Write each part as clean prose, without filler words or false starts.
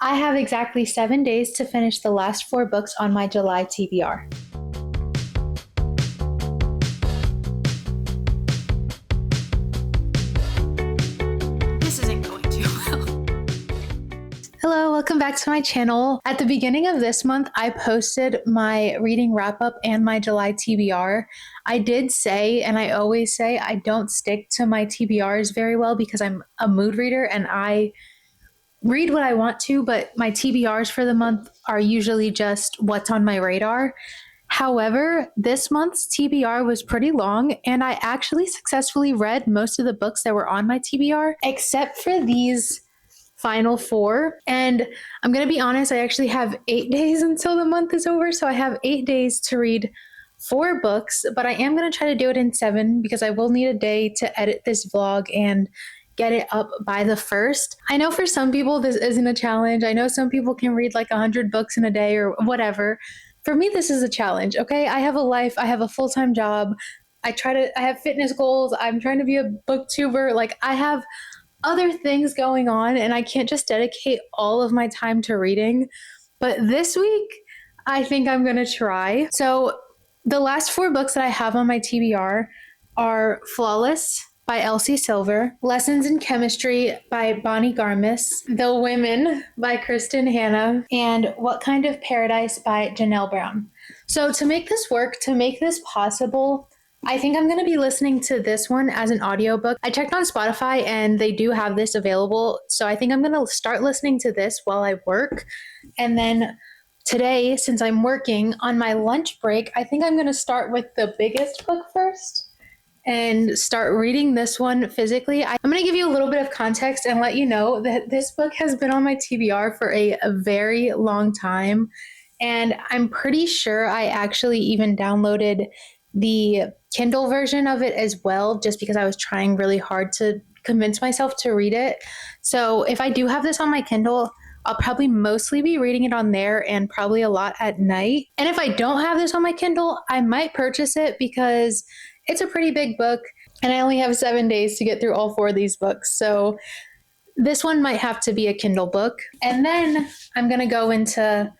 I have exactly 7 days to finish the last 4 books on my July TBR. This isn't going too well. Hello, welcome back to my channel. At the beginning of this month, I posted my reading wrap-up and my July TBR. I did say, and I always say, I don't stick to my TBRs very well because I'm a mood reader and I read what I want to, but my TBRs for the month are usually just what's on my radar. However, this month's TBR was pretty long, and I actually successfully read most of the books that were on my TBR, except for these final 4. And I'm going to be honest, I actually have 8 days until the month is over, so I have 8 days to read 4 books, but I am going to try to do it in 7 because I will need a day to edit this vlog and get it up by the 1st. I know for some people this isn't a challenge. I know some people can read like 100 books in a day or whatever. For me, this is a challenge, okay? I have a life, I have a full-time job. I have fitness goals. I'm trying to be a booktuber. Like, I have other things going on and I can't just dedicate all of my time to reading. But this week, I think I'm going to try. So the last 4 books that I have on my TBR are Flawless by Elsie Silver, Lessons in Chemistry by Bonnie Garmis, The Women by Kristen Hanna, and What Kind of Paradise by Janelle Brown. So to make this work, to make this possible, I think I'm going to be listening to this one as an audiobook. I checked on Spotify and they do have this available. So I think I'm going to start listening to this while I work. And then today, since I'm working on my lunch break, I think I'm going to start with the biggest book first and start reading this one physically. I'm going to give you a little bit of context and let you know that this book has been on my TBR for a very long time. And I'm pretty sure I actually even downloaded the Kindle version of it as well, just because I was trying really hard to convince myself to read it. So if I do have this on my Kindle, I'll probably mostly be reading it on there and probably a lot at night. And if I don't have this on my Kindle, I might purchase it because it's a pretty big book and I only have 7 days to get through all 4 of these books. So this one might have to be a Kindle book. And then I'm going to go into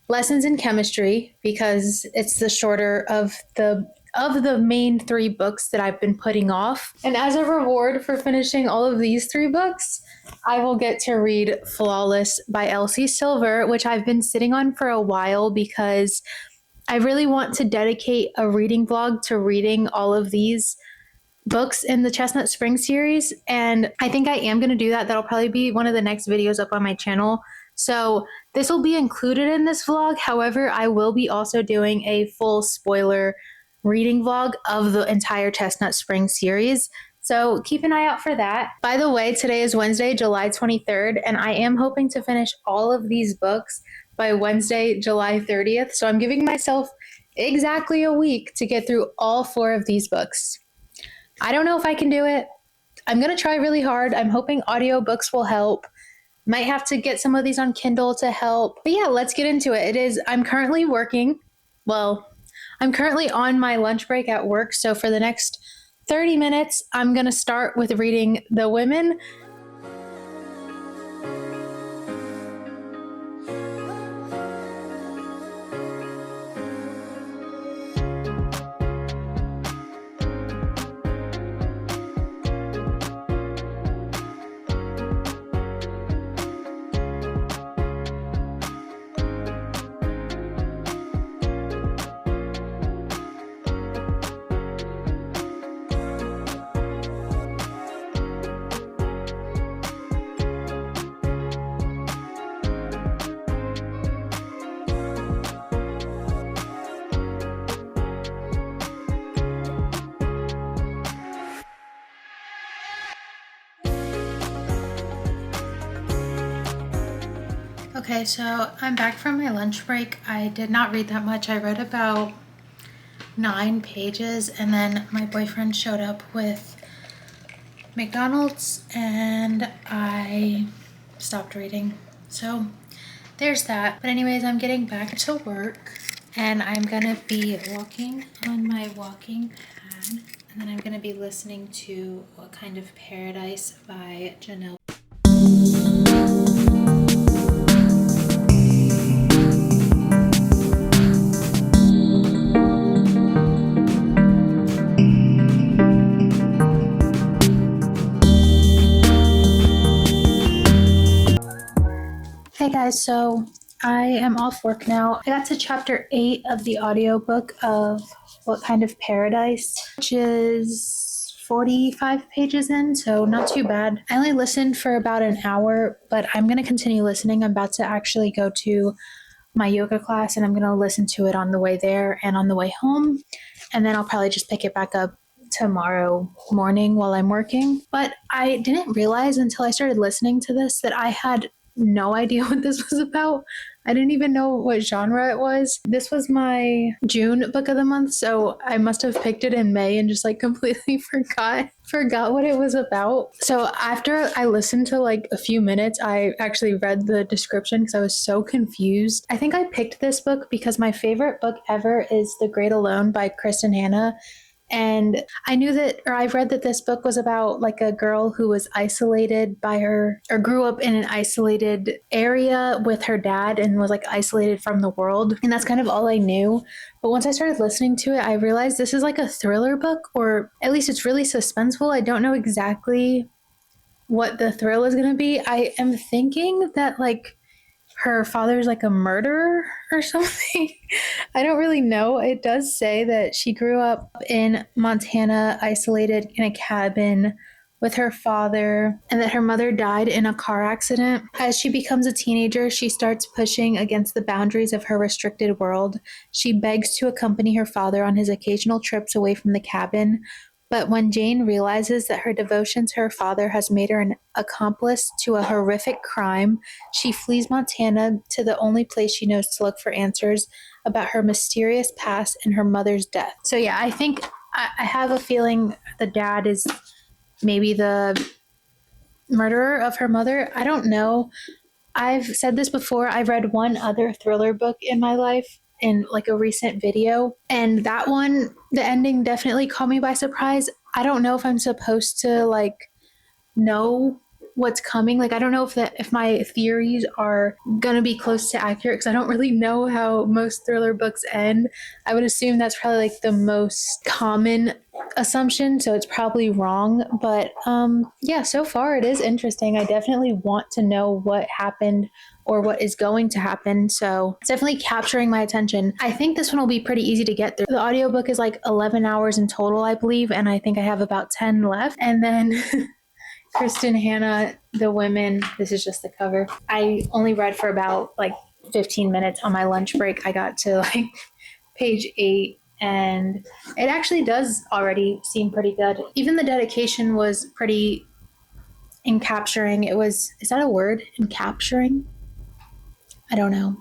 Lessons in Chemistry because it's the shorter of the main 3 books that I've been putting off. And as a reward for finishing all of these 3 books, I will get to read Flawless by Elsie Silver, which I've been sitting on for a while because I really want to dedicate a reading vlog to reading all of these books in the Chestnut Spring series. And I think I am going to do that. That'll probably be one of the next videos up on my channel. So this will be included in this vlog. However, I will be also doing a full spoiler reading vlog of the entire Chestnut Spring series. So keep an eye out for that. By the way, today is Wednesday, July 23rd, and I am hoping to finish all of these books by Wednesday, July 30th. So I'm giving myself exactly a week to get through all 4 of these books. I don't know if I can do it. I'm going to try really hard. I'm hoping audiobooks will help. Might have to get some of these on Kindle to help. But yeah, let's get into it. I'm currently working. Well, I'm currently on my lunch break at work. So for the next 30 minutes, I'm going to start with reading The Women. Okay, so I'm back from my lunch break. I did not read that much. I read about 9 pages and then my boyfriend showed up with McDonald's and I stopped reading. So there's that. But anyways, I'm getting back to work and I'm gonna be walking on my walking pad and then I'm gonna be listening to What Kind of Paradise by Janelle. Hey guys, so I am off work now. I got to chapter 8 of the audiobook of What Kind of Paradise, which is 45 pages in, so not too bad. I only listened for about an hour, but I'm going to continue listening. I'm about to actually go to my yoga class and I'm going to listen to it on the way there and on the way home. And then I'll probably just pick it back up tomorrow morning while I'm working. But I didn't realize until I started listening to this that I had no idea what this was about. I didn't even know what genre it was. This was my June book of the month, so I must have picked it in May and just like completely forgot what it was about. So after I listened to like a few minutes, I actually read the description because I was so confused. I think I picked this book because my favorite book ever is The Great Alone by Kristen Hanna. And I knew that, or I've read that this book was about like a girl who was isolated by her, or grew up in an isolated area with her dad and was like isolated from the world. And that's kind of all I knew. But once I started listening to it, I realized this is like a thriller book, or at least it's really suspenseful. I don't know exactly what the thrill is going to be. I am thinking that like her father's like a murderer or something. I don't really know. It does say that she grew up in Montana, isolated in a cabin with her father, and that her mother died in a car accident. As she becomes a teenager, she starts pushing against the boundaries of her restricted world. She begs to accompany her father on his occasional trips away from the cabin. But when Jane realizes that her devotion to her father has made her an accomplice to a horrific crime, she flees Montana to the only place she knows to look for answers about her mysterious past and her mother's death. So yeah, I think I have a feeling the dad is maybe the murderer of her mother. I don't know. I've said this before. I've read one other thriller book in my life in like a recent video, and that one, the ending definitely caught me by surprise. I don't know if I'm supposed to like know what's coming. Like I don't know if my theories are gonna be close to accurate because I don't really know how most thriller books end. I would assume that's probably like the most common assumption, so it's probably wrong. But yeah, so far it is interesting. I definitely want to know what happened or what is going to happen. So it's definitely capturing my attention. I think this one will be pretty easy to get through. The audiobook is like 11 hours in total, I believe, and I think I have about 10 left. And then Kristen Hanna, The Women, this is just the cover. I only read for about like 15 minutes on my lunch break. I got to like page 8 and it actually does already seem pretty good. Even the dedication was pretty encapturing. It was, is that a word? Encapturing? I don't know.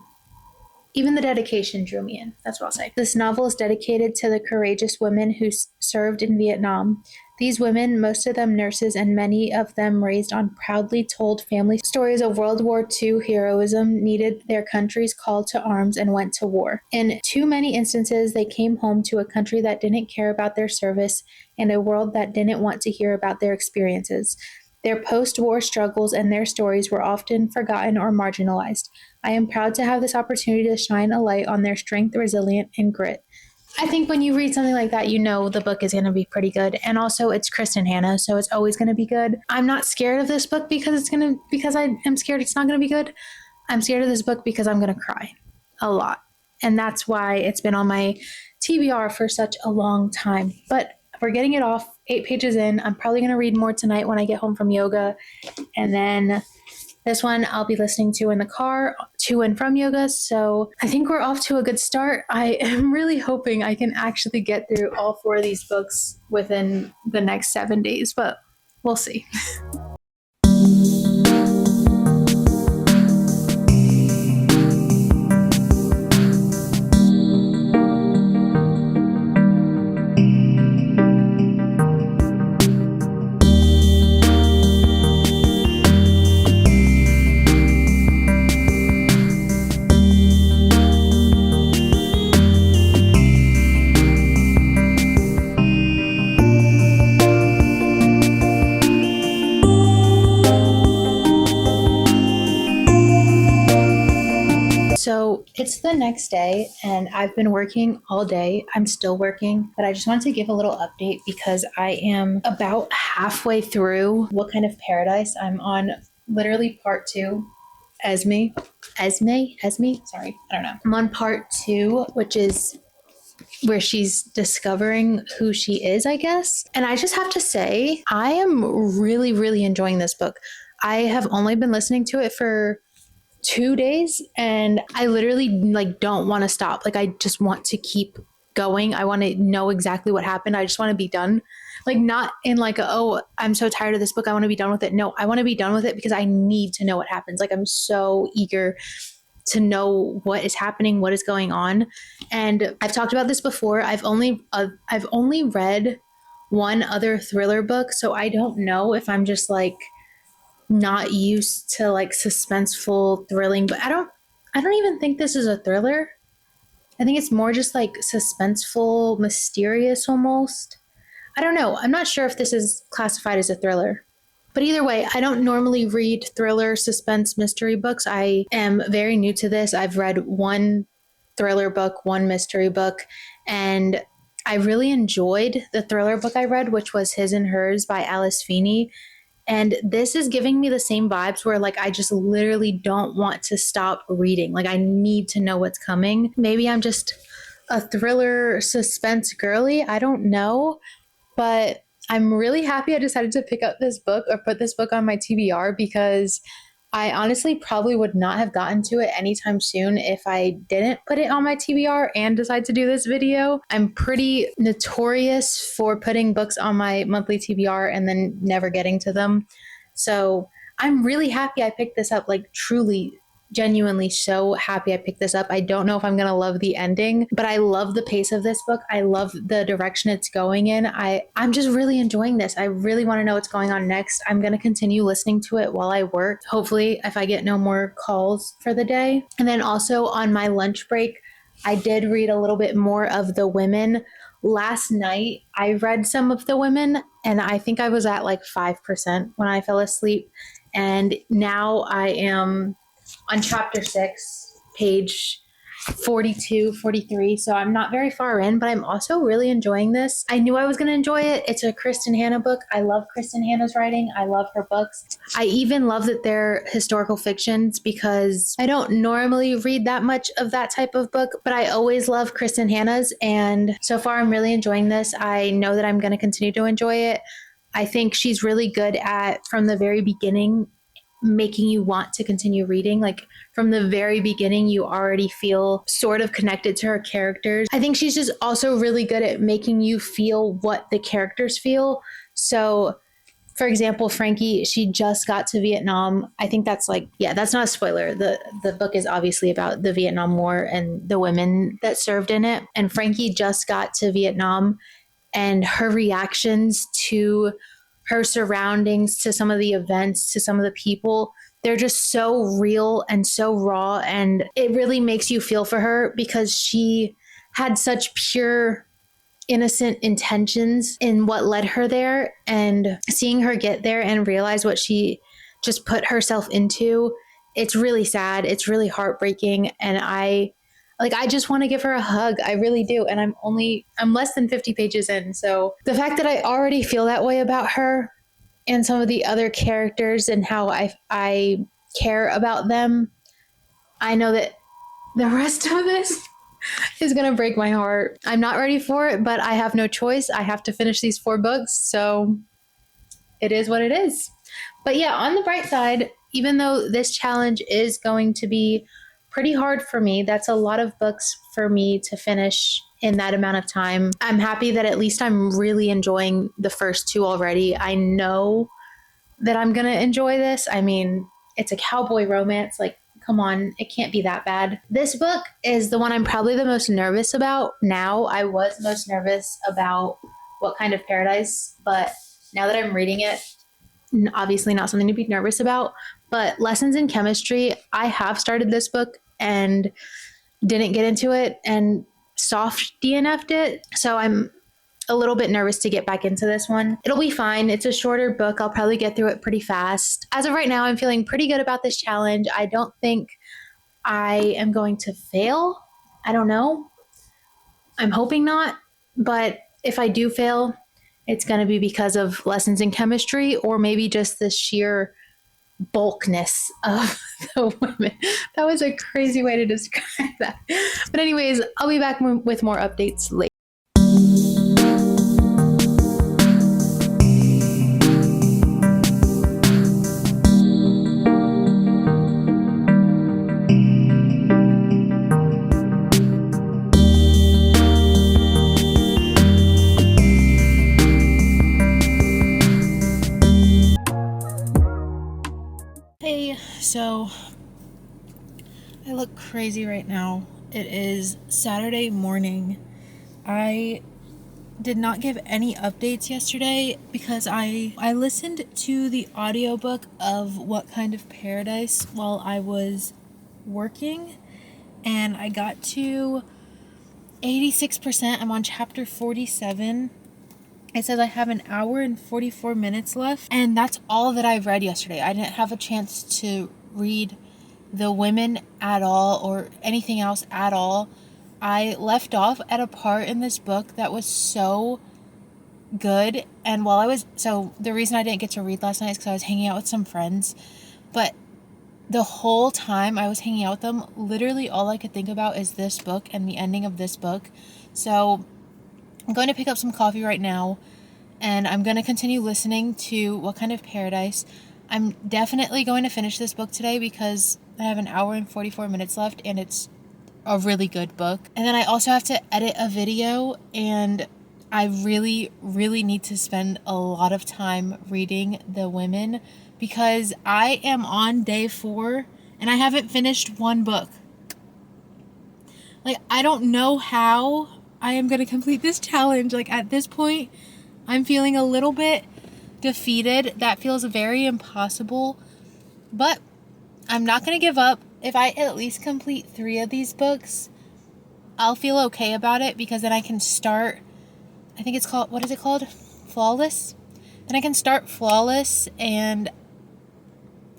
Even the dedication drew me in. That's what I'll say. This novel is dedicated to the courageous women who served in Vietnam. These women, most of them nurses and many of them raised on proudly told family stories of World War II heroism, needed their country's call to arms and went to war. In too many instances, they came home to a country that didn't care about their service and a world that didn't want to hear about their experiences. Their post-war struggles and their stories were often forgotten or marginalized. I am proud to have this opportunity to shine a light on their strength, resilience, and grit. I think when you read something like that, you know the book is going to be pretty good. And also it's Kristen Hanna, so it's always going to be good. I'm not scared of this book because I am scared it's not going to be good. I'm scared of this book because I'm going to cry a lot. And that's why it's been on my TBR for such a long time. But we're getting it off 8 pages in. I'm probably going to read more tonight when I get home from yoga. And then this one I'll be listening to in the car to and from yoga. So I think we're off to a good start. I am really hoping I can actually get through all 4 of these books within the next 7 days, but we'll see. So it's the next day and I've been working all day. I'm still working, but I just wanted to give a little update because I am about halfway through What Kind of Paradise. I'm on literally part 2 Esme. Sorry, I don't know. I'm on part 2, which is where she's discovering who she is, I guess. And I just have to say, I am really, really enjoying this book. I have only been listening to it for 2 days and I literally like don't want to stop. Like I just want to keep going. I want to know exactly what happened. I just want to be done. Like not in like oh, I'm so tired of this book. I want to be done with it. No, I want to be done with it because I need to know what happens. Like I'm so eager to know what is happening, what is going on. And I've talked about this before. I've only read one other thriller book, so I don't know if I'm just like not used to like suspenseful thrilling, but I don't even think this is a thriller. I think it's more just like suspenseful, mysterious almost. I don't know. I'm not sure if this is classified as a thriller. But either way, I don't normally read thriller, suspense, mystery books. I am very new to this. I've read one thriller book, one mystery book, and I really enjoyed the thriller book I read, which was His and Hers by Alice Feeney. And this is giving me the same vibes where like I just literally don't want to stop reading. Like I need to know what's coming. Maybe I'm just a thriller suspense girly. I don't know. But I'm really happy I decided to pick up this book or put this book on my TBR because I honestly probably would not have gotten to it anytime soon if I didn't put it on my TBR and decide to do this video. I'm pretty notorious for putting books on my monthly TBR and then never getting to them. So I'm really happy I picked this up, like truly genuinely so happy I picked this up. I don't know if I'm going to love the ending, but I love the pace of this book. I love the direction it's going in. I'm just really enjoying this. I really want to know what's going on next. I'm going to continue listening to it while I work. Hopefully, if I get no more calls for the day. And then also on my lunch break, I did read a little bit more of The Women. Last night, I read some of The Women, and I think I was at like 5% when I fell asleep. And now I am on chapter 6, page 42, 43. So I'm not very far in, but I'm also really enjoying this. I knew I was going to enjoy it. It's a Kristen Hanna book. I love Kristen Hanna's writing. I love her books. I even love that they're historical fictions because I don't normally read that much of that type of book, but I always love Kristen Hanna's. And so far, I'm really enjoying this. I know that I'm going to continue to enjoy it. I think she's really good at, from the very beginning, making you want to continue reading. Like from the very beginning, you already feel sort of connected to her characters. I think she's just also really good at making you feel what the characters feel. So for example, Frankie, she just got to Vietnam. I think that's like, yeah, that's not a spoiler. The book is obviously about the Vietnam War and the women that served in it. And Frankie just got to Vietnam, and her reactions to her surroundings, to some of the events, to some of the people, they're just so real and so raw. And it really makes you feel for her because she had such pure, innocent intentions in what led her there. And seeing her get there and realize what she just put herself into, it's really sad. It's really heartbreaking. And I just want to give her a hug. I really do. And I'm less than 50 pages in. So the fact that I already feel that way about her and some of the other characters and how I care about them, I know that the rest of this is going to break my heart. I'm not ready for it, but I have no choice. I have to finish these 4 books. So it is what it is. But yeah, on the bright side, even though this challenge is going to be pretty hard for me, that's a lot of books for me to finish in that amount of time. I'm happy that at least I'm really enjoying the first 2 already. I know that I'm going to enjoy this. I mean, it's a cowboy romance. Like, come on, it can't be that bad. This book is the one I'm probably the most nervous about now. I was most nervous about What Kind of Paradise, but now that I'm reading it, obviously not something to be nervous about. But Lessons in Chemistry, I have started this book and didn't get into it and soft DNF'd it. So I'm a little bit nervous to get back into this one. It'll be fine. It's a shorter book. I'll probably get through it pretty fast. As of right now, I'm feeling pretty good about this challenge. I don't think I am going to fail. I don't know. I'm hoping not. But if I do fail, it's going to be because of Lessons in Chemistry or maybe just the sheer bulkness of the women. That was a crazy way to describe that. But anyways, I'll be back with more updates later. Hey, so I look crazy right now. It is Saturday morning. I did not give any updates yesterday because I listened to the audiobook of What Kind of Paradise while I was working, and I got to 86%. I'm on chapter 47. It says I have an hour and 44 minutes left, and that's all that I read yesterday. I didn't have a chance to read the women at all or anything else at all. I left off at a part in this book that was so good, and the reason I didn't get to read last night is because I was hanging out with some friends, but the whole time I was hanging out with them, literally all I could think about is this book and the ending of this book. So I'm going to pick up some coffee right now, and I'm going to continue listening to What Kind of Paradise. I'm definitely going to finish this book today because I have an hour and 44 minutes left, and it's a really good book. And then I also have to edit a video, and I really, really need to spend a lot of time reading the women because I am on day 4 and I haven't finished one book. Like, I don't know how I am going to complete this challenge. Like, at this point, I'm feeling a little bit defeated. That feels very impossible, but I'm not going to give up. If I at least complete 3 of these books, I'll feel okay about it because then I can start, I think it's called, what is it called? Flawless? Then I can start Flawless, and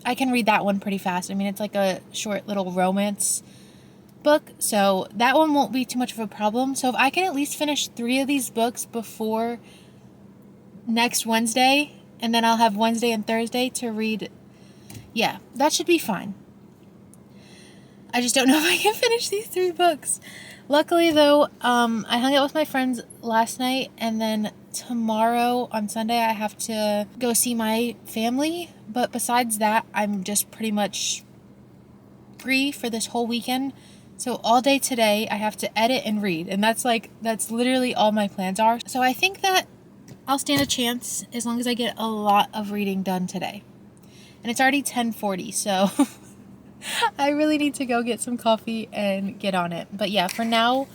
I can read that one pretty fast. I mean, it's like a short little romance book, so that one won't be too much of a problem. So if I can at least finish 3 of these books before next Wednesday, and then I'll have Wednesday and Thursday to read, yeah, that should be fine. I just don't know if I can finish these 3 books. Luckily, though, I hung out with my friends last night, and then tomorrow on Sunday I have to go see my family. But besides that, I'm just pretty much free for this whole weekend. So all day today I have to edit and read, and that's literally all my plans are. So I think that I'll stand a chance as long as I get a lot of reading done today. And it's already 10:40, so I really need to go get some coffee and get on it. But yeah, for now,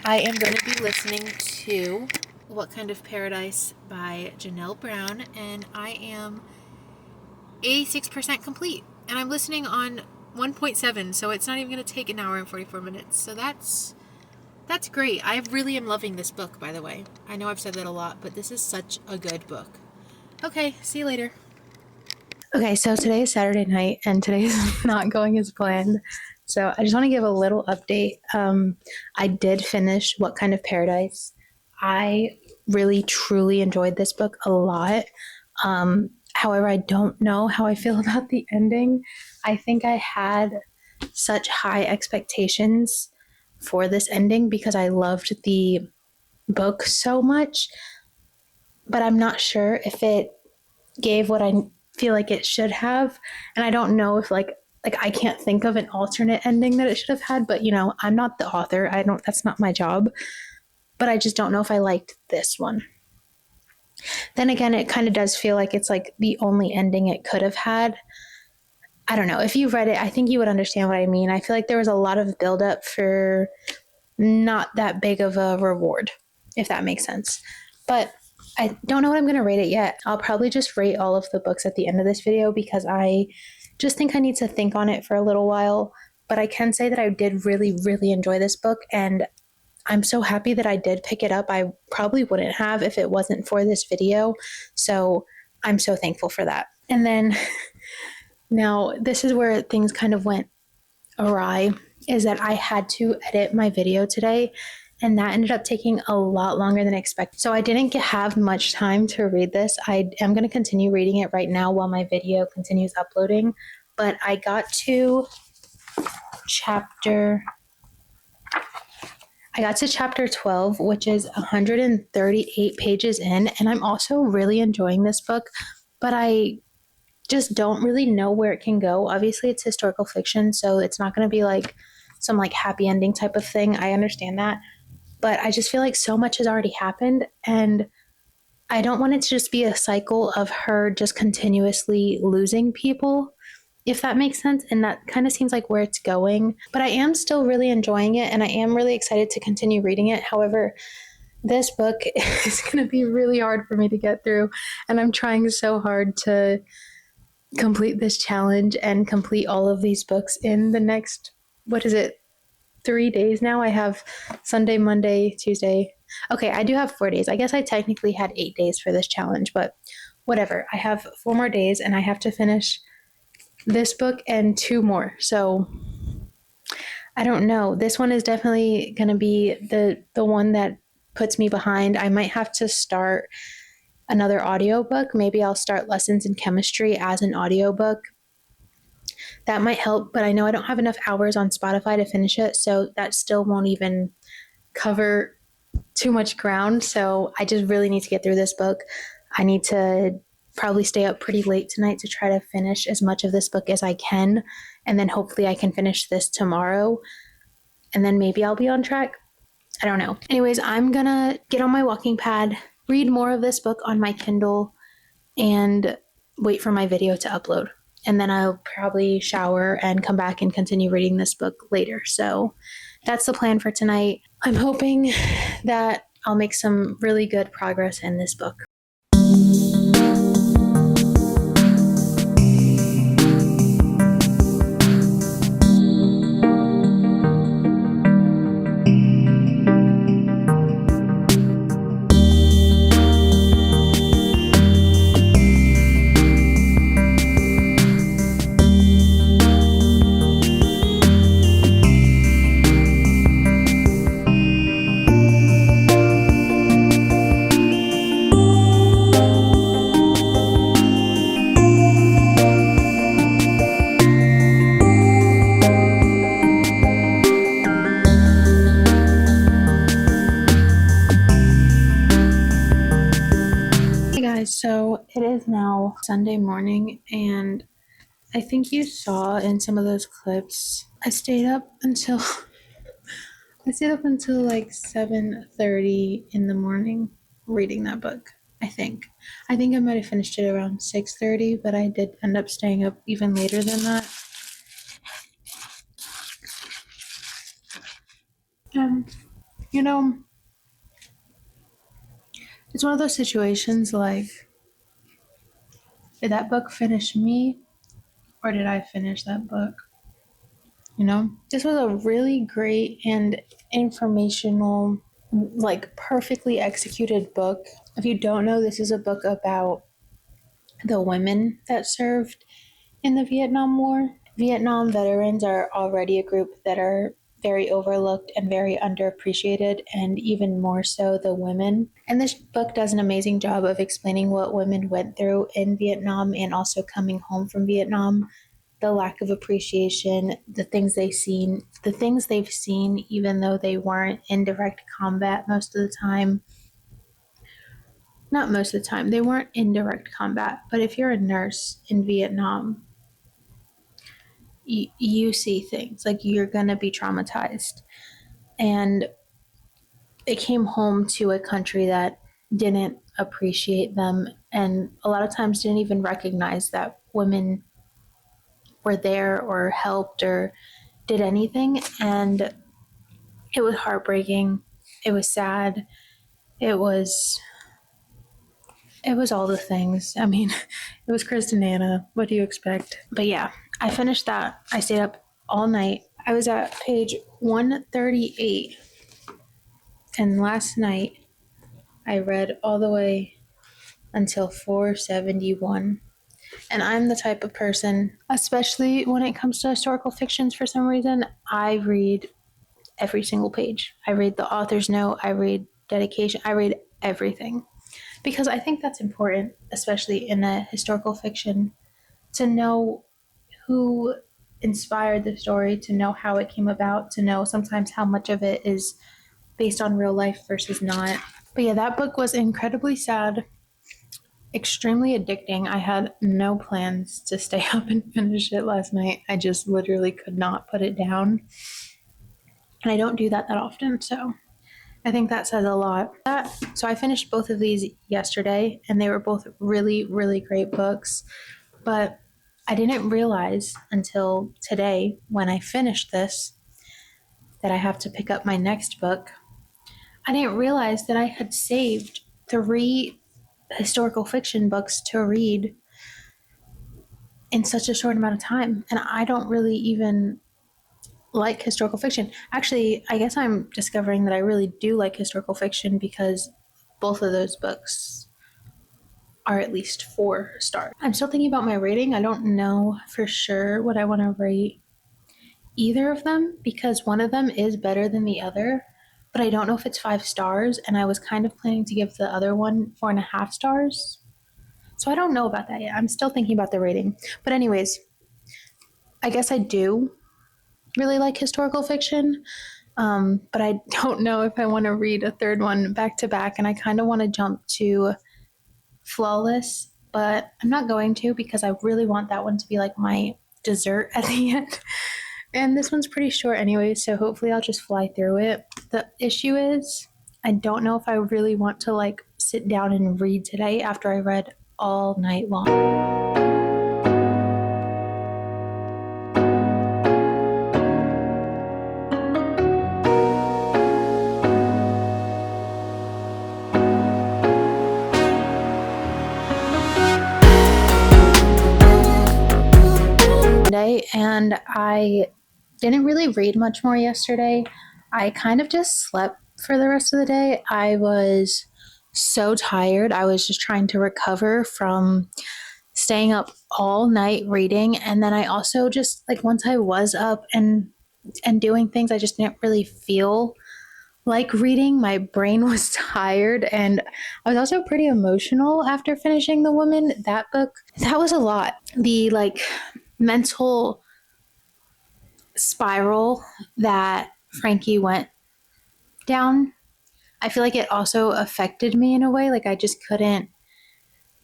I am going to be listening to What Kind of Paradise by Janelle Brown, and I am 86% complete. And I'm listening on 1.7, so it's not even going to take an hour and 44 minutes. So that's great. I really am loving this book, by the way. I know I've said that a lot, but this is such a good book. Okay, see you later. Okay, so today is Saturday night, and today is not going as planned. So I just want to give a little update. I did finish What Kind of Paradise. I really, truly enjoyed this book a lot. However, I don't know how I feel about the ending. I think I had such high expectations for this ending because I loved the book so much, but I'm not sure if it gave what I feel like it should have. And I don't know if like I can't think of an alternate ending that it should have had, but I'm not the author. That's not my job. But I just don't know if I liked this one. Then again, it kind of does feel like it's like the only ending it could have had. I don't know. If you read it, I think you would understand what I mean. I feel like there was a lot of buildup for not that big of a reward, if that makes sense. But I don't know what I'm going to rate it yet. I'll probably just rate all of the books at the end of this video because I just think I need to think on it for a little while. But I can say that I did really, really enjoy this book, and I'm so happy that I did pick it up. I probably wouldn't have if it wasn't for this video. So I'm so thankful for that. And then now this is where things kind of went awry, is that I had to edit my video today. and that ended up taking a lot longer than expected. So I didn't have much time to read this. I am going to continue reading it right now while my video continues uploading, but I got to chapter 12, which is 138 pages in, and I'm also really enjoying this book, but I just don't really know where it can go. Obviously, it's historical fiction, so it's not going to be like some like happy ending type of thing. I understand that, but I just feel like so much has already happened, and I don't want it to just be a cycle of her just continuously losing people, if that makes sense. And that kind of seems like where it's going. But I am still really enjoying it, and I am really excited to continue reading it. However, this book is going to be really hard for me to get through, and I'm trying so hard to complete this challenge and complete all of these books in the next, what is it, 3 days now? I have Sunday, Monday, Tuesday. Okay, I do have 4 days. I guess I technically had 8 days for this challenge, but whatever. I have 4 more days and I have to finish this book and 2 more. So I don't know. This one is definitely going to be the one that puts me behind. I might have to start another audiobook. Maybe I'll start Lessons in Chemistry as an audiobook. That might help, but I know I don't have enough hours on Spotify to finish it, so that still won't even cover too much ground. So I just really need to get through this book. I need to probably stay up pretty late tonight to try to finish as much of this book as I can, and then hopefully I can finish this tomorrow, and then maybe I'll be on track. I don't know. Anyways, I'm gonna get on my walking pad, read more of this book on my Kindle, and wait for my video to upload. And then I'll probably shower and come back and continue reading this book later. So that's the plan for tonight. I'm hoping that I'll make some really good progress in this book. So it is now Sunday morning, and I think you saw in some of those clips, I stayed up until like 7:30 in the morning reading that book. I think I might have finished it around 6:30, but I did end up staying up even later than that. And you know, it's one of those situations like, did that book finish me, or did I finish that book? This was a really great and informational, like perfectly executed book. If you don't know, this is a book about the women that served in the Vietnam War. Vietnam veterans are already a group that are very overlooked and very underappreciated, and even more so the women. And this book does an amazing job of explaining what women went through in Vietnam and also coming home from Vietnam, the lack of appreciation, the things they've seen, even though they weren't in direct combat most of the time. Not most of the time, they weren't in direct combat, but if you're a nurse in Vietnam, you see things like you're going to be traumatized. And they came home to a country that didn't appreciate them, and a lot of times didn't even recognize that women were there or helped or did anything. And it was heartbreaking. It was sad. It was all the things. I mean, it was Kristen Anna. What do you expect? But yeah, I finished that. I stayed up all night. I was at page 138. And last night, I read all the way until 471. And I'm the type of person, especially when it comes to historical fictions for some reason, I read every single page. I read the author's note, I read dedication, I read everything. Because I think that's important, especially in a historical fiction, to know who inspired the story, to know how it came about, to know sometimes how much of it is based on real life versus not. But yeah, that book was incredibly sad, extremely addicting. I had no plans to stay up and finish it last night. I just literally could not put it down. And I don't do that often, so I think that says a lot. So I finished both of these yesterday, and they were both really, really great books. But I didn't realize until today when I finished this that I have to pick up my next book. I didn't realize that I had saved 3 historical fiction books to read in such a short amount of time. And I don't really even like historical fiction. Actually, I guess I'm discovering that I really do like historical fiction because both of those books are at least 4 stars. I'm still thinking about my rating. I don't know for sure what I want to rate either of them because one of them is better than the other, but I don't know if it's 5 stars, and I was kind of planning to give the other one 4.5 stars. So I don't know about that yet. I'm still thinking about the rating. But anyways, I guess I do really like historical fiction, but I don't know if I want to read a third one back to back, and I kind of want to jump to Flawless, but I'm not going to because I really want that one to be like my dessert at the end. And this one's pretty short anyway, so hopefully I'll just fly through it. The issue is I don't know if I really want to like sit down and read today after I read all night long. And I didn't really read much more yesterday. I kind of just slept for the rest of the day. I was so tired. I was just trying to recover from staying up all night reading. And then I also just like once I was up and doing things, I just didn't really feel like reading. My brain was tired, and I was also pretty emotional after finishing The Woman. That book, that was a lot. The like mental spiral that Frankie went down, I feel like it also affected me in a way. Like I just couldn't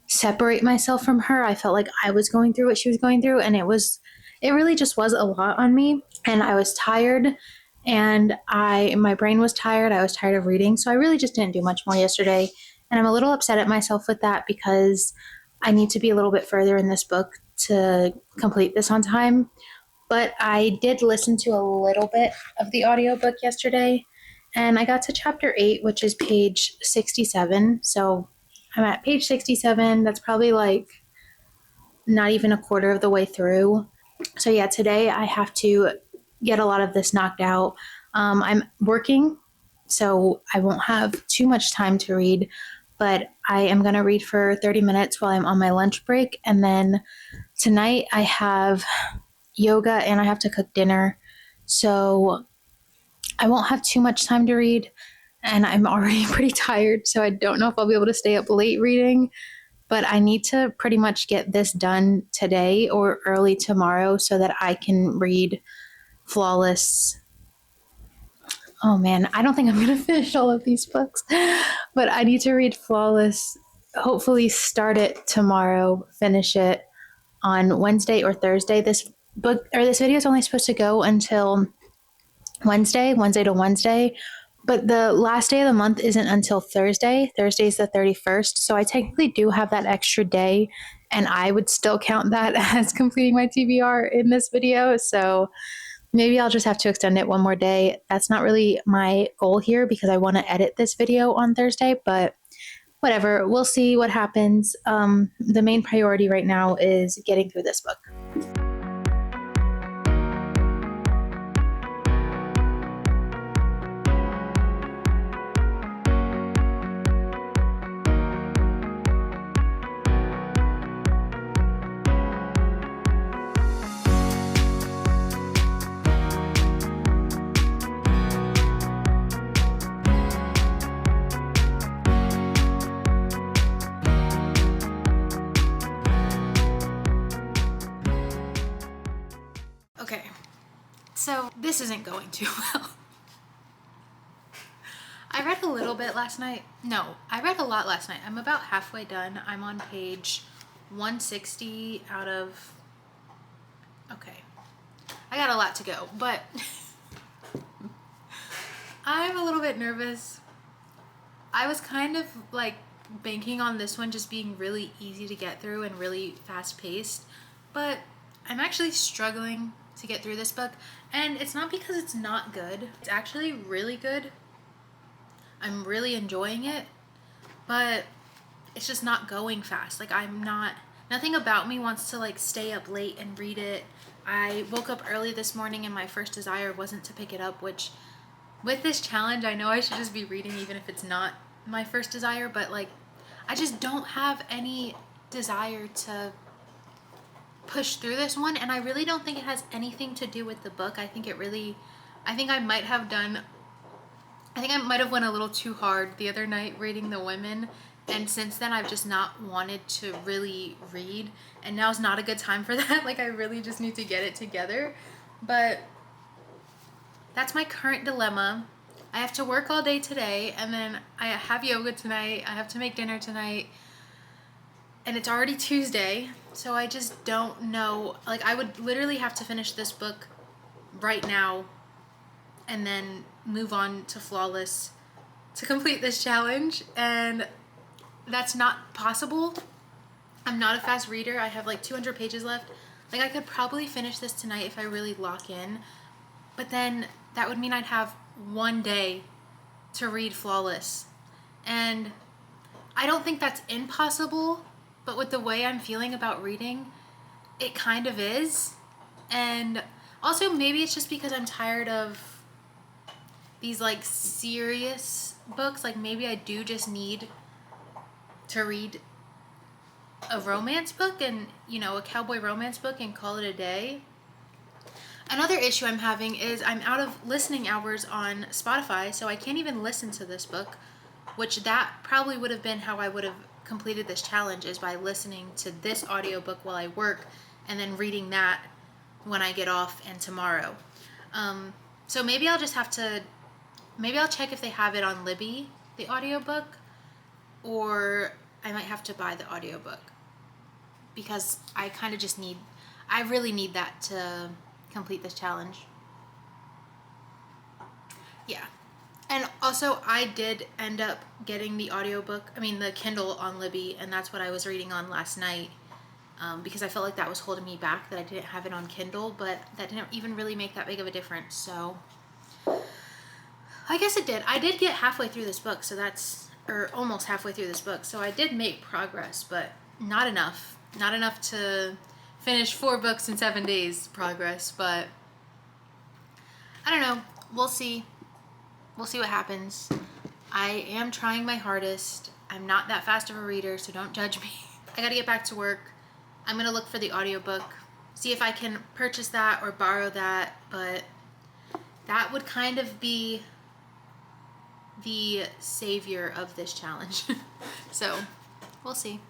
separate myself from her. I felt like I was going through what she was going through, and it really just was a lot on me. And I was tired, and my brain was tired. I was tired of reading, so I really just didn't do much more yesterday. And I'm a little upset at myself with that because I need to be a little bit further in this book to complete this on time. But I did listen to a little bit of the audiobook yesterday, and I got to chapter 8, which is page 67. So I'm at page 67. That's probably like not even a quarter of the way through. So yeah, today I have to get a lot of this knocked out. I'm working, so I won't have too much time to read, but I am going to read for 30 minutes while I'm on my lunch break. And then tonight I have yoga and I have to cook dinner. So I won't have too much time to read, and I'm already pretty tired, so I don't know if I'll be able to stay up late reading, but I need to pretty much get this done today or early tomorrow so that I can read Flawless. Oh man, I don't think I'm going to finish all of these books, but I need to read Flawless, hopefully start it tomorrow, finish it on Wednesday or Thursday. This video is only supposed to go until Wednesday to Wednesday, but the last day of the month isn't until Thursday. Thursday is the 31st, so I technically do have that extra day, and I would still count that as completing my TBR in this video, so maybe I'll just have to extend it one more day. That's not really my goal here because I want to edit this video on Thursday, but whatever, we'll see what happens. The main priority right now is getting through this book. So this isn't going too well. I read a little bit last night. No, I read a lot last night. I'm about halfway done. I'm on page 160 out of... Okay. I got a lot to go, but I'm a little bit nervous. I was kind of like banking on this one just being really easy to get through and really fast paced, but I'm actually struggling to get through this book, and it's not because it's not good. It's actually really good. I'm really enjoying it, but it's just not going fast. Like nothing about me wants to like stay up late and read it. I woke up early this morning and my first desire wasn't to pick it up, which with this challenge, I know I should just be reading even if it's not my first desire, but like I just don't have any desire to push through this one, and I really don't think it has anything to do with the book. I think I might have went a little too hard the other night reading the women, and since then I've just not wanted to really read, and now's not a good time for that. Like I really just need to get it together, but that's my current dilemma. I have to work all day today, and then I have yoga tonight. I have to make dinner tonight, and it's already Tuesday, so I just don't know. Like I would literally have to finish this book right now and then move on to Flawless to complete this challenge, and that's not possible. I'm not a fast reader. I have like 200 pages left. Like I could probably finish this tonight if I really lock in, but then that would mean I'd have one day to read Flawless, and I don't think that's impossible, but with the way I'm feeling about reading, it kind of is. And also maybe it's just because I'm tired of these like serious books. Like maybe I do just need to read a romance book and, you know, a cowboy romance book and call it a day. Another issue I'm having is I'm out of listening hours on Spotify, so I can't even listen to this book, which that probably would have been how I would have completed this challenge, is by listening to this audiobook while I work and then reading that when I get off and tomorrow. So maybe I'll just have to, maybe I'll check if they have it on Libby, the audiobook, or I might have to buy the audiobook, because I kind of just need, I really need that to complete this challenge. Yeah. And also I did end up getting the the Kindle on Libby, and that's what I was reading on last night, because I felt like that was holding me back, that I didn't have it on Kindle, but that didn't even really make that big of a difference. So I guess it did. I did get halfway through this book, so that's, or almost halfway through this book, so I did make progress, but not enough. Not enough to finish 4 books in 7 days progress, but I don't know. We'll see. We'll see what happens. I am trying my hardest. I'm not that fast of a reader, so don't judge me. I gotta get back to work. I'm gonna look for the audiobook, see if I can purchase that or borrow that, but that would kind of be the savior of this challenge. So we'll see.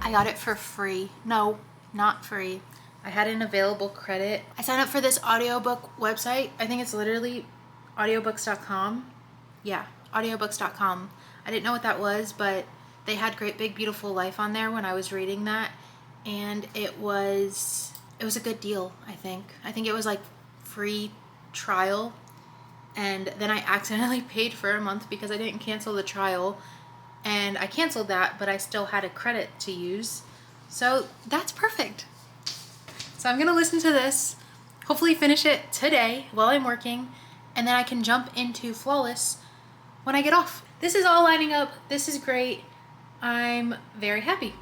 I got it for free. No, not free. I had an available credit. I signed up for this audiobook website. I think it's literally audiobooks.com. Yeah, audiobooks.com. I didn't know what that was, but they had Great Big Beautiful Life on there when I was reading that, and it was a good deal, I think. I think it was like free trial, and then I accidentally paid for a month because I didn't cancel the trial. And I canceled that, but I still had a credit to use. So that's perfect. So I'm gonna listen to this, hopefully finish it today while I'm working, and then I can jump into Flawless when I get off. This is all lining up. This is great. I'm very happy.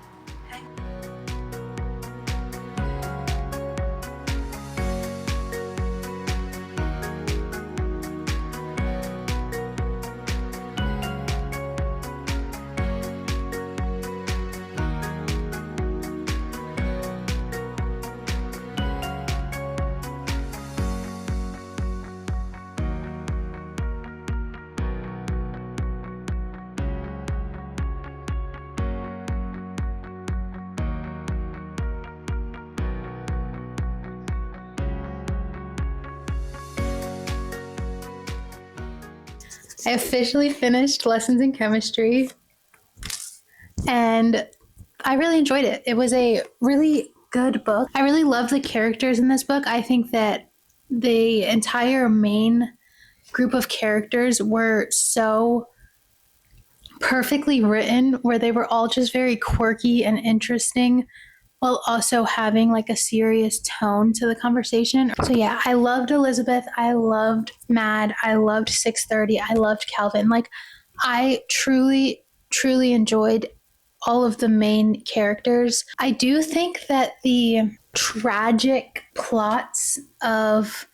I officially finished Lessons in Chemistry, and I really enjoyed it. It was a really good book. I really love the characters in this book. I think that the entire main group of characters were so perfectly written, where they were all just very quirky and interesting while also having like a serious tone to the conversation. So yeah, I loved Elizabeth. I loved Mad. I loved 630. I loved Calvin. Like, I truly, truly enjoyed all of the main characters. I do think that the tragic plots of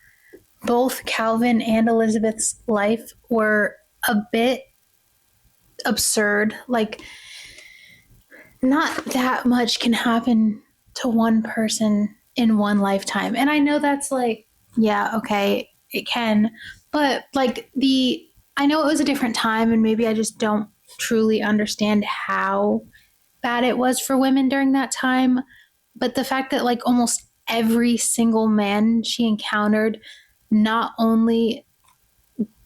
both Calvin and Elizabeth's life were a bit absurd. Like, not that much can happen to one person in one lifetime. And I know that's like, yeah, okay, it can. But like, I know it was a different time, and maybe I just don't truly understand how bad it was for women during that time. But the fact that like almost every single man she encountered not only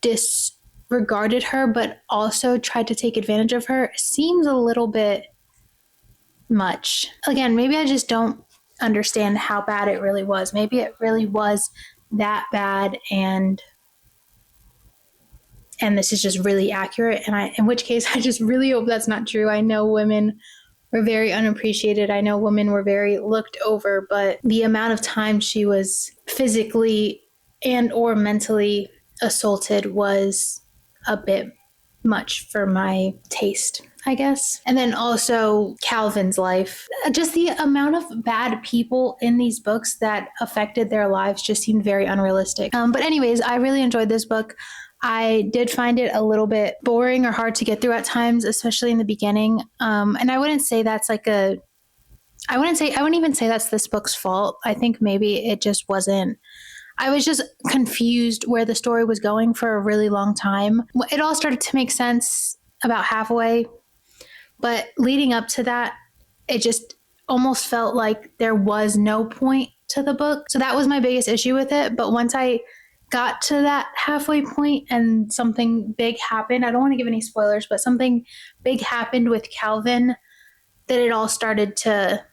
disregarded her, but also tried to take advantage of her seems a little bit much. Again, maybe I just don't understand how bad it really was. Maybe it really was that bad, and this is just really accurate, and in which case I just really hope that's not true. I know women were very unappreciated. I know women were very looked over, but the amount of time she was physically and or mentally assaulted was a bit much for my taste, I guess. And then also Calvin's life. Just the amount of bad people in these books that affected their lives just seemed very unrealistic. But anyways, I really enjoyed this book. I did find it a little bit boring or hard to get through at times, especially in the beginning. And I wouldn't say that's like I wouldn't even say that's this book's fault. I think maybe it just wasn't. I was just confused where the story was going for a really long time. It all started to make sense about halfway, but leading up to that, it just almost felt like there was no point to the book. So that was my biggest issue with it. But once I got to that halfway point and something big happened, I don't want to give any spoilers, but something big happened with Calvin, that it all started to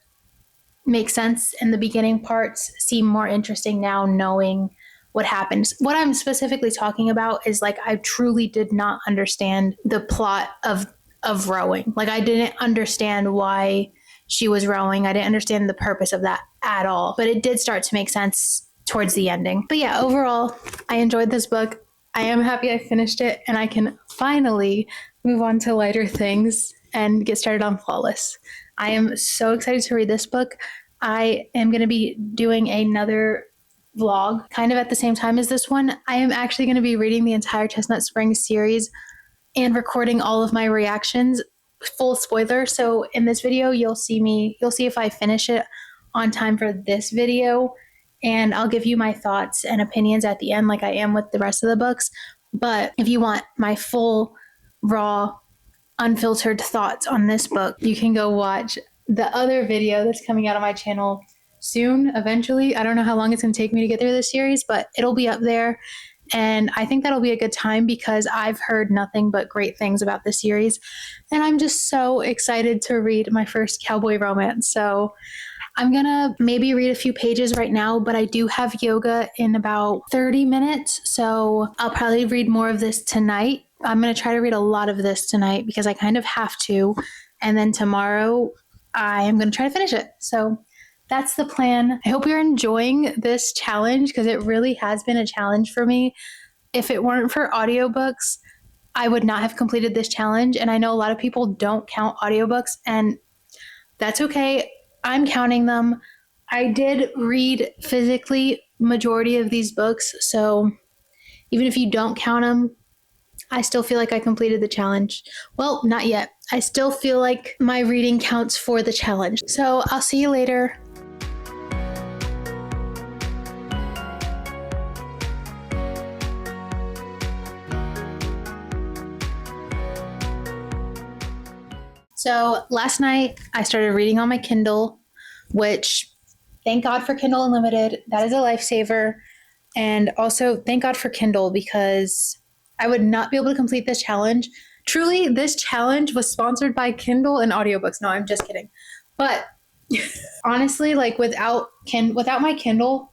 make sense, and the beginning parts seem more interesting now knowing what happens. What I'm specifically talking about is like, I truly did not understand the plot of rowing. Like, I didn't understand why she was rowing. I didn't understand the purpose of that at all, but it did start to make sense towards the ending. But yeah, overall, I enjoyed this book. I am happy I finished it, and I can finally move on to lighter things and get started on Flawless. I am so excited to read this book. I am going to be doing another vlog kind of at the same time as this one. I am actually going to be reading the entire Chestnut Springs series and recording all of my reactions. Full spoiler. So in this video, you'll see if I finish it on time for this video, and I'll give you my thoughts and opinions at the end like I am with the rest of the books. But if you want my full, raw, unfiltered thoughts on this book, you can go watch the other video that's coming out on my channel soon, eventually. I don't know how long it's going to take me to get through this series, but it'll be up there. And I think that'll be a good time because I've heard nothing but great things about this series. And I'm just so excited to read my first cowboy romance. So I'm going to maybe read a few pages right now, but I do have yoga in about 30 minutes. So I'll probably read more of this tonight. I'm going to try to read a lot of this tonight because I kind of have to. And then tomorrow I am going to try to finish it. So that's the plan. I hope you're enjoying this challenge because it really has been a challenge for me. If it weren't for audiobooks, I would not have completed this challenge. And I know a lot of people don't count audiobooks, and that's okay. I'm counting them. I did read physically majority of these books, so even if you don't count them, I still feel like I completed the challenge. Well, not yet. I still feel like my reading counts for the challenge. So I'll see you later. So last night I started reading on my Kindle, which thank God for Kindle Unlimited. That is a lifesaver. And also thank God for Kindle because I would not be able to complete this challenge. Truly, this challenge was sponsored by Kindle and audiobooks. No, I'm just kidding. But honestly, like without my Kindle,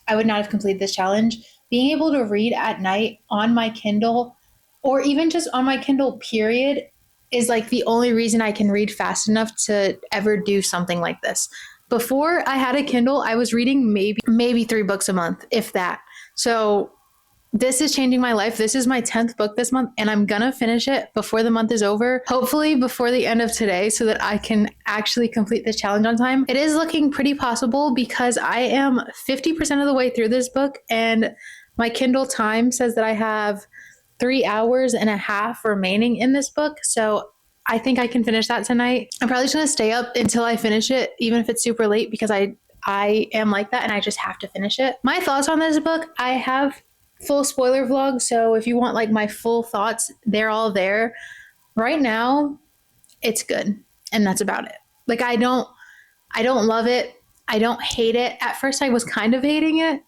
I would not have completed this challenge. Being able to read at night on my Kindle, or even just on my Kindle, period, is like the only reason I can read fast enough to ever do something like this. Before I had a Kindle, I was reading maybe 3 books a month, if that. So this is changing my life. This is my 10th book this month, and I'm gonna finish it before the month is over, hopefully before the end of today, so that I can actually complete this challenge on time. It is looking pretty possible because I am 50% of the way through this book, and my Kindle time says that I have 3 hours and a half remaining in this book. So I think I can finish that tonight. I'm probably just gonna stay up until I finish it, even if it's super late, because I am like that and I just have to finish it. My thoughts on this book, I have full spoiler vlog, so if you want like my full thoughts, they're all there. Right now, it's good, and that's about it. Like I don't love it. I don't hate it. At first I was kind of hating it,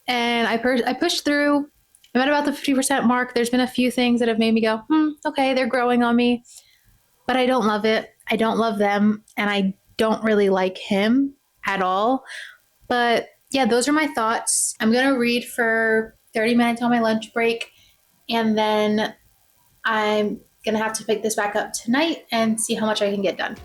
and I pushed through. I'm at about the 50% mark. There's been a few things that have made me go, okay, they're growing on me, but I don't love it. I don't love them, and I don't really like him at all. But yeah, those are my thoughts. I'm going to read for 30 minutes on my lunch break, and then I'm going to have to pick this back up tonight and see how much I can get done.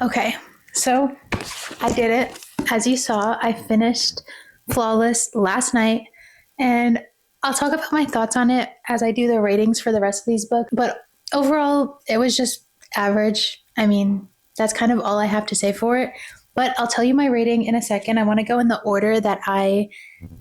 Okay, so I did it. As you saw, I finished Flawless last night, and I'll talk about my thoughts on it as I do the ratings for the rest of these books. But overall, it was just average. I mean, that's kind of all I have to say for it. But I'll tell you my rating in a second. I want to go in the order that I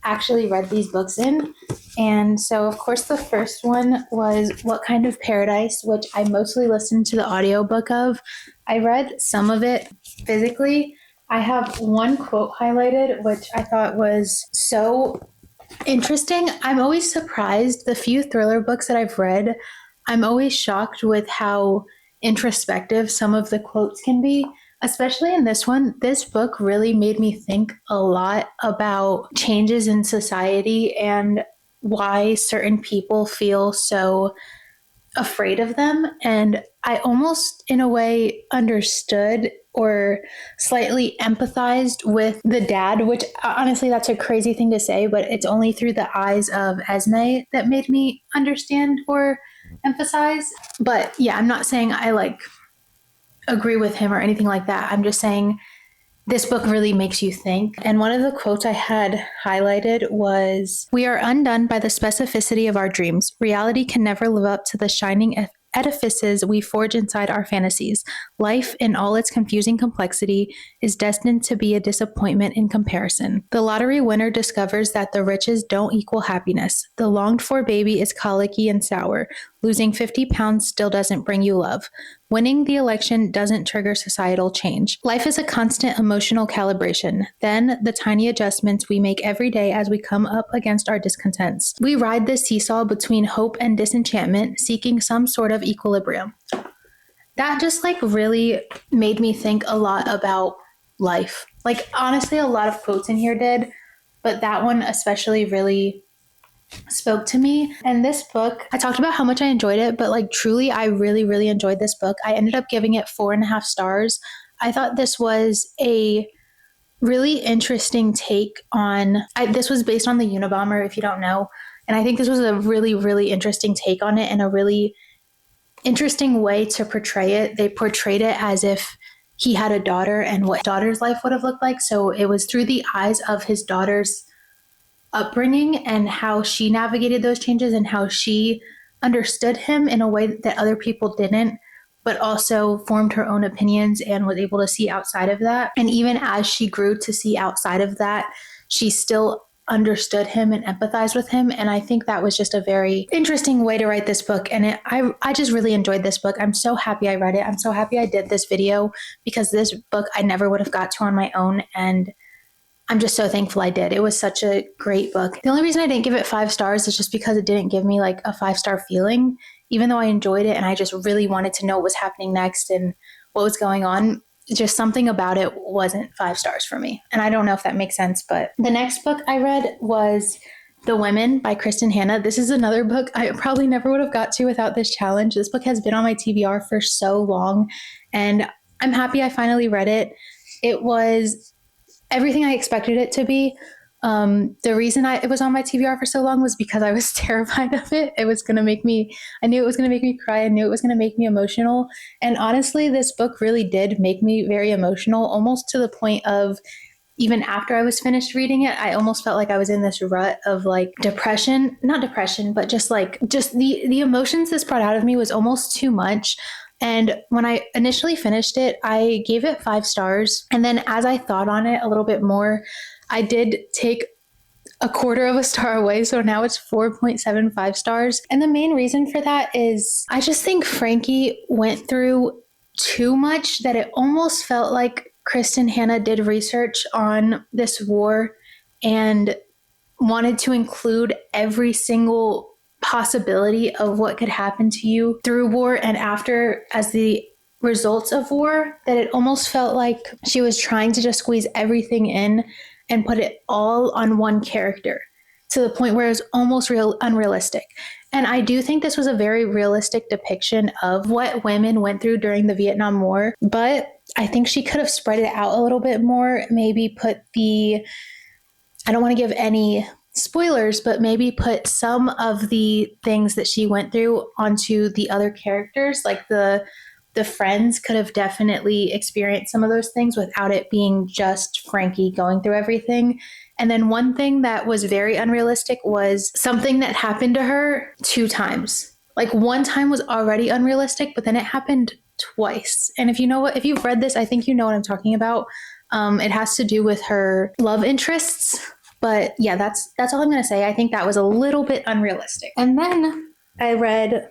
actually read these books in. And so, of course, the first one was What Kind of Paradise, which I mostly listened to the audiobook of. I read some of it physically. I have one quote highlighted, which I thought was so interesting. I'm always surprised. The few thriller books that I've read, I'm always shocked with how introspective some of the quotes can be. Especially in this one, this book really made me think a lot about changes in society and why certain people feel so afraid of them. And I almost, in a way, understood or slightly empathized with the dad, which honestly, that's a crazy thing to say, but it's only through the eyes of Esme that made me understand or emphasize. But yeah, I'm not saying I like agree with him or anything like that. I'm just saying this book really makes you think. And one of the quotes I had highlighted was, "We are undone by the specificity of our dreams. Reality can never live up to the shining edifices we forge inside our fantasies. Life, in all its confusing complexity, is destined to be a disappointment in comparison. The lottery winner discovers that the riches don't equal happiness. The longed for baby is colicky and sour. Losing 50 pounds still doesn't bring you love. Winning the election doesn't trigger societal change. Life is a constant emotional calibration. Then, the tiny adjustments we make every day as we come up against our discontents. We ride this seesaw between hope and disenchantment, seeking some sort of equilibrium." That just like really made me think a lot about life. Like, honestly, a lot of quotes in here did, but that one especially really spoke to me. And this book, I talked about how much I enjoyed it, but like truly, I really, really enjoyed this book. I ended up giving it 4.5 stars. I thought this was a really interesting take on, this was based on the Unabomber, if you don't know. And I think this was a really, really interesting take on it and a really interesting way to portray it. They portrayed it as if he had a daughter and what his daughter's life would have looked like. So it was through the eyes of his daughter's upbringing and how she navigated those changes and how she understood him in a way that other people didn't. but also formed her own opinions and was able to see outside of that. And even as she grew to see outside of that, she still understood him and empathized with him. And I think that was just a very interesting way to write this book. And I just really enjoyed this book. I'm so happy I read it. I'm so happy I did this video, because this book I never would have got to on my own. And I'm just so thankful I did. It was such a great book. The only reason I didn't give it 5 stars is just because it didn't give me like a 5-star feeling, even though I enjoyed it and I just really wanted to know what was happening next and what was going on. Just something about it wasn't 5 stars for me. And I don't know if that makes sense, but the next book I read was The Women by Kristen Hanna. This is another book I probably never would have got to without this challenge. This book has been on my TBR for so long, and I'm happy I finally read it. It was everything I expected it to be. The reason it was on my TBR for so long was because I was terrified of it. I knew it was going to make me cry. I knew it was going to make me emotional. And honestly, this book really did make me very emotional, almost to the point of, even after I was finished reading it, I almost felt like I was in this rut of like not depression, but just the emotions this brought out of me was almost too much. And when I initially finished it, I gave it 5 stars. And then as I thought on it a little bit more, I did take a 1/4 star away. So now it's 4.75 stars. And the main reason for that is I just think Frankie went through too much, that it almost felt like Kristen Hanna did research on this war and wanted to include every single possibility of what could happen to you through war and after as the results of war, that it almost felt like she was trying to just squeeze everything in and put it all on one character, to the point where it was almost unrealistic. And I do think this was a very realistic depiction of what women went through during the Vietnam War, but I think she could have spread it out a little bit more, maybe I don't want to give any spoilers, but maybe put some of the things that she went through onto the other characters. Like the friends could have definitely experienced some of those things without it being just Frankie going through everything. And then one thing that was very unrealistic was something that happened to her 2 times. Like one time was already unrealistic, but then it happened twice. And if you've read this, I think you know what I'm talking about. It has to do with her love interests. But yeah, that's all I'm going to say. I think that was a little bit unrealistic. And then I read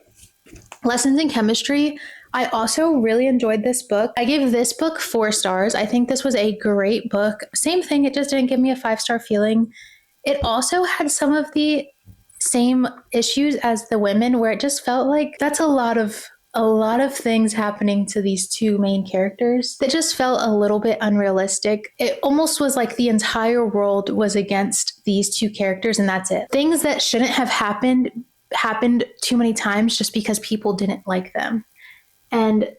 Lessons in Chemistry. I also really enjoyed this book. I gave this book 4 stars. I think this was a great book. Same thing, it just didn't give me a 5-star feeling. It also had some of the same issues as The Women, where it just felt like that's a lot of things happening to these 2 main characters that just felt a little bit unrealistic. It almost was like the entire world was against these 2 characters and that's it. Things that shouldn't have happened too many times just because people didn't like them. And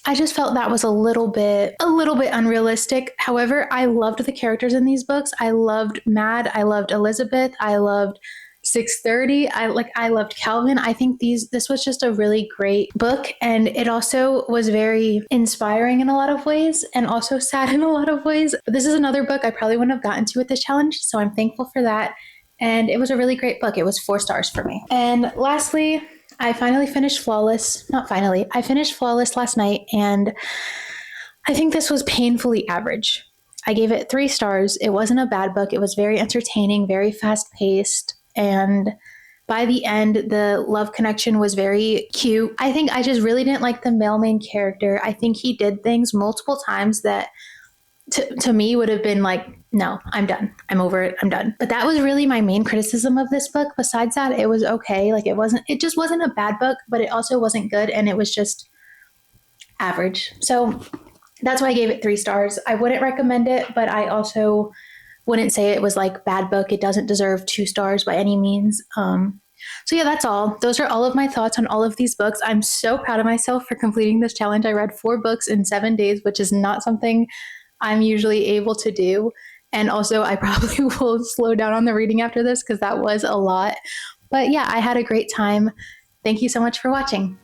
I just felt that was a little bit unrealistic. However, I loved the characters in these books. I loved Mad. I loved Elizabeth. I loved 630. I loved Calvin. I think this was just a really great book, and it also was very inspiring in a lot of ways and also sad in a lot of ways. But this is another book I probably wouldn't have gotten to with this challenge, so I'm thankful for that. And it was a really great book. It was 4 stars for me. And lastly, I finished Flawless last night, and I think this was painfully average. I gave it 3 stars. It wasn't a bad book. It was very entertaining, very fast-paced, and by the end, the love connection was very cute. I think I just really didn't like the male main character. I think he did things multiple times that to me would have been like, no, I'm done. I'm over it. I'm done. But that was really my main criticism of this book. Besides that, it was okay. Like it just wasn't a bad book, but it also wasn't good. And it was just average. So that's why I gave it 3 stars. I wouldn't recommend it, but I also wouldn't say it was like bad book. It doesn't deserve 2 stars by any means. So yeah, that's all. Those are all of my thoughts on all of these books. I'm so proud of myself for completing this challenge. I read 4 books in 7 days, which is not something I'm usually able to do. And also I probably will slow down on the reading after this because that was a lot. But yeah, I had a great time. Thank you so much for watching.